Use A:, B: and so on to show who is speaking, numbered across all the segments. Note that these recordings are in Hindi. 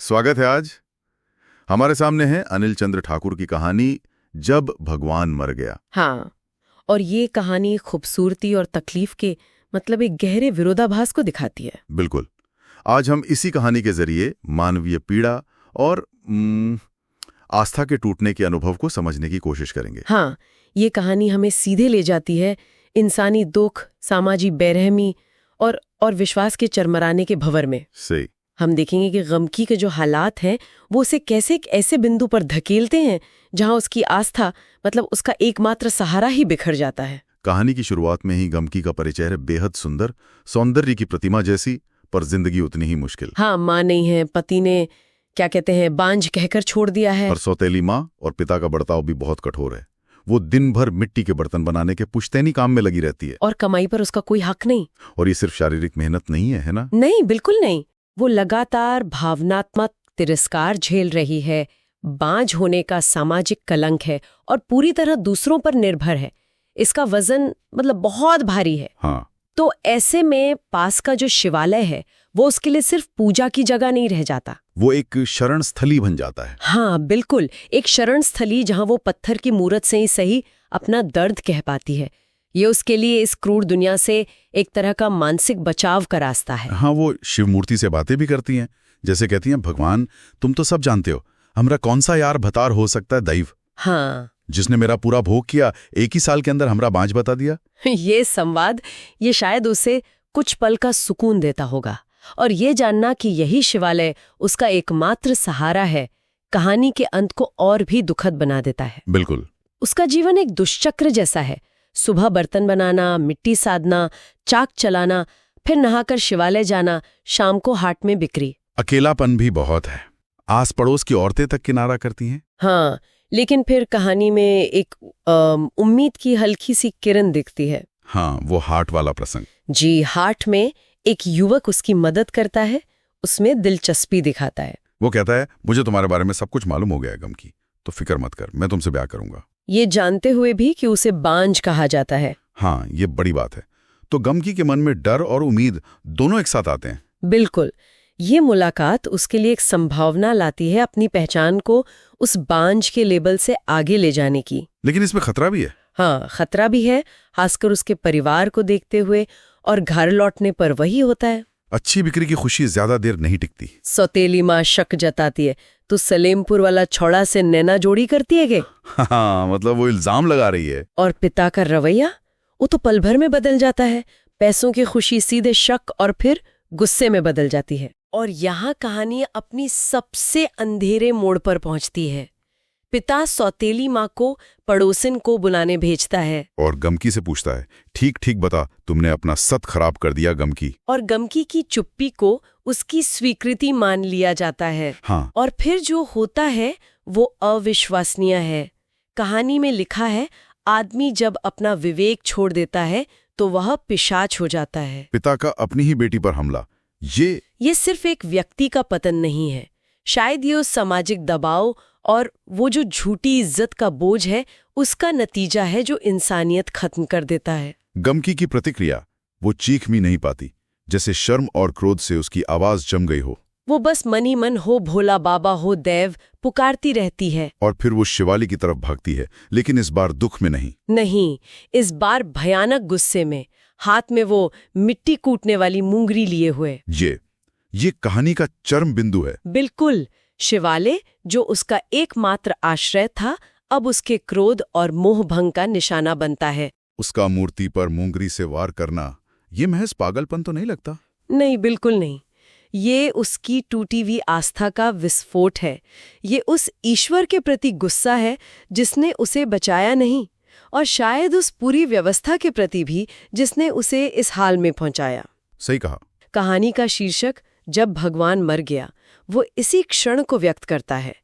A: स्वागत है। आज हमारे सामने है अनिल चंद्र ठाकुर की कहानी जब भगवान मर गया।
B: हाँ, और ये कहानी खूबसूरती और तकलीफ के मतलब एक गहरे विरोधाभास को दिखाती है।
A: बिल्कुल। आज हम इसी कहानी के जरिए मानवीय पीड़ा और आस्था के टूटने के अनुभव को समझने की कोशिश करेंगे।
B: हाँ, ये कहानी हमें सीधे ले जाती है इंसानी दुख, सामाजिक बेरहमी और विश्वास के चरमराने के भंवर में।
A: सही।
B: हम देखेंगे कि गमकी के जो हालात हैं वो उसे कैसे एक ऐसे बिंदु पर धकेलते हैं जहां उसकी आस्था मतलब उसका एकमात्र सहारा ही बिखर जाता है।
A: कहानी की शुरुआत में ही गमकी का परिचय है बेहद सुंदर, सौंदर्य की प्रतिमा जैसी, पर जिंदगी उतनी ही मुश्किल।
B: हाँ, माँ नहीं है, पति ने क्या कहते हैं बांझ कहकर छोड़ दिया है,
A: और सौतेली माँ और पिता का बर्ताव भी बहुत कठोर है। वो दिन भर मिट्टी के बर्तन बनाने के पुश्तैनी काम में लगी रहती है
B: और कमाई पर उसका कोई हक नहीं।
A: और ये सिर्फ शारीरिक मेहनत नहीं है ना?
B: नहीं, बिल्कुल नहीं। वो लगातार भावनात्मक तिरस्कार झेल रही है, बांझ होने का सामाजिक कलंक है और पूरी तरह दूसरों पर निर्भर है। इसका वजन मतलब बहुत भारी है।
A: हाँ।
B: तो ऐसे में पास का जो शिवालय है वो उसके लिए सिर्फ पूजा की जगह नहीं रह जाता,
A: वो एक शरण स्थली बन जाता है।
B: हाँ बिल्कुल, एक शरण स्थली जहां वो पत्थर की मूरत से ही सही अपना दर्द कह पाती है। ये उसके लिए इस क्रूर दुनिया से एक तरह का मानसिक बचाव का रास्ता है।
A: हाँ, वो शिव मूर्ति से बातें भी करती हैं, जैसे कहती हैं, भगवान तुम तो सब जानते हो, हमरा कौन सा यार भतार हो सकता है दैव,
B: हाँ,
A: जिसने मेरा पूरा भोग किया, एक ही साल के अंदर हमरा बांझ बता दिया।
B: ये संवाद ये शायद उसे कुछ पल का सुकून देता होगा, और ये जानना कि यही शिवालय उसका एकमात्र सहारा है कहानी के अंत को और भी दुखद बना देता है।
A: बिल्कुल।
B: उसका जीवन एक दुष्चक्र जैसा है। सुबह बर्तन बनाना, मिट्टी साधना, चाक चलाना, फिर नहाकर शिवालय जाना, शाम को हाट में बिक्री।
A: अकेलापन भी बहुत है, आस पड़ोस की औरतें तक किनारा करती हैं।
B: हाँ, लेकिन फिर कहानी में एक उम्मीद की हल्की सी किरण दिखती है।
A: हाँ, वो हाट वाला प्रसंग।
B: जी, हाट में एक युवक उसकी मदद करता है, उसमें दिलचस्पी दिखाता है।
A: वो कहता है, मुझे तुम्हारे बारे में सब कुछ मालूम हो गया है गमकी, तो फिक्र मत कर, मैं तुमसे ब्याह करूंगा।
B: ये जानते हुए भी कि उसे बांझ कहा जाता है।
A: हाँ, ये बड़ी बात है। तो गमकी के मन में डर और उम्मीद दोनों एक साथ आते हैं।
B: बिल्कुल। ये मुलाकात उसके लिए एक संभावना लाती है अपनी पहचान को उस बांझ के लेबल से आगे ले जाने की।
A: लेकिन इसमें खतरा भी है।
B: हाँ, खतरा भी है, खासकर उसके परिवार को देखते हुए, और घर लौटने पर वही होता है।
A: अच्छी बिक्री की खुशी ज्यादा देर नहीं टिकती।
B: सौतेली माँ शक जताती है, तो सलेमपुर वाला छौड़ा से नैना जोड़ी करती है के?
A: हाँ, मतलब वो इल्जाम लगा रही है।
B: और पिता का रवैया वो तो पल भर में बदल जाता है। पैसों की खुशी सीधे शक और फिर गुस्से में बदल जाती है। और यहाँ कहानी अपनी सबसे अंधेरे मोड़ पर पहुंचती है। पिता सौतेली माँ को पड़ोसिन को बुलाने भेजता है
A: और गमकी से पूछता है, ठीक ठीक बता, तुमने अपना सत खराब कर दिया गमकी।
B: और गमकी की चुप्पी को उसकी स्वीकृति मान लिया जाता है।
A: हाँ।
B: और फिर जो होता है वो अविश्वसनीय है। कहानी में लिखा है, आदमी जब अपना विवेक छोड़ देता है तो वह पिशाच हो जाता है।
A: पिता का अपनी ही बेटी पर हमला, ये
B: सिर्फ एक व्यक्ति का पतन नहीं है, शायद ये उस सामाजिक दबाव और वो जो झूठी इज्जत का बोझ है उसका नतीजा है जो इंसानियत खत्म कर देता है।
A: गमकी की प्रतिक्रिया, वो चीख भी नहीं पाती, जैसे शर्म और क्रोध से उसकी आवाज जम गई हो।
B: वो बस मनी मन हो भोला बाबा हो देव पुकारती रहती है।
A: और फिर वो शिवाली की तरफ भागती है, लेकिन इस बार दुख में
B: नहीं, इस बार भयानक गुस्से में, हाथ में वो मिट्टी कूटने वाली मुंगरी लिए हुए।
A: ये कहानी का चरम बिंदु है।
B: बिल्कुल। शिवालय जो उसका एकमात्र आश्रय था अब उसके क्रोध और मोह भंग का निशाना बनता है।
A: उसका मूर्ति पर मुंगरी से वार करना, ये महज पागलपन तो नहीं लगता?
B: नहीं, बिल्कुल नहीं। ये उसकी टूटी हुई आस्था का विस्फोट है। ये उस ईश्वर के प्रति गुस्सा है जिसने उसे बचाया नहीं, और शायद उस पूरी व्यवस्था के प्रति भी जिसने उसे इस हाल में पहुंचाया।
A: सही कहा।
B: कहानी का शीर्षक जब भगवान मर गया वो इसी क्षण को व्यक्त करता है।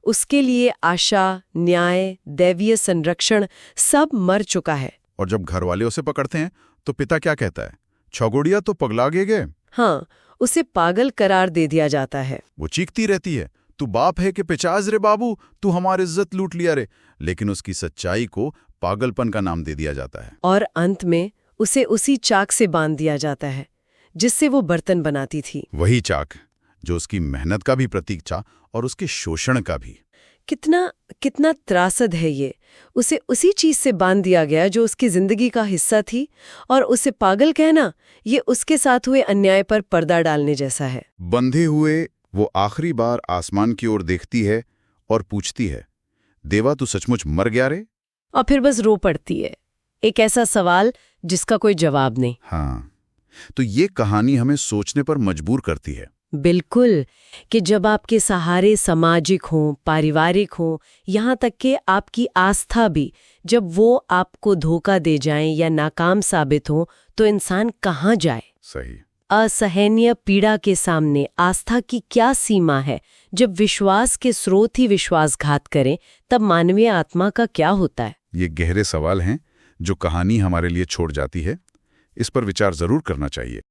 B: उसके लिए आशा, न्याय, दैवीय संरक्षण सब मर चुका है।
A: और जब घर वाले उसे पकड़ते हैं तो पिता क्या कहता है? छगोड़िया तो पगला गए।
B: हाँ, उसे पागल करार दे दिया जाता है।
A: वो चीखती रहती है, तू बाप है कि पिचाज रे बाबू, तू हमारी इज्जत लूट लिया रे। लेकिन उसकी सच्चाई को पागलपन का नाम दे दिया जाता है।
B: और अंत में उसे उसी चाक से बांध दिया जाता है जिससे वो बर्तन बनाती थी।
A: वही चाक जो उसकी मेहनत का भी प्रतीक था और उसके शोषण का भी।
B: कितना कितना त्रासद है ये। उसे उसी चीज से बांध दिया गया जो उसकी जिंदगी का हिस्सा थी, और उसे पागल कहना ये उसके साथ हुए अन्याय पर पर्दा डालने जैसा है।
A: बंधे हुए वो आखिरी बार आसमान की ओर देखती है और पूछती है, देवा तू सचमुच मर गया रे?
B: और फिर बस रो पड़ती है। एक ऐसा सवाल जिसका कोई जवाब नहीं।
A: हाँ, तो ये कहानी हमें सोचने पर मजबूर करती है।
B: बिल्कुल, कि जब आपके सहारे सामाजिक हों, पारिवारिक हों, यहाँ तक कि आपकी आस्था भी, जब वो आपको धोखा दे जाएं या नाकाम साबित हों, तो इंसान कहाँ जाए?
A: सही।
B: असहनीय पीड़ा के सामने आस्था की क्या सीमा है? जब विश्वास के स्रोत ही विश्वासघात करें, तब मानवीय आत्मा का क्या होता है?
A: ये गहरे सवाल हैं जो कहानी हमारे लिए छोड़ जाती है। इस पर विचार जरूर करना चाहिए।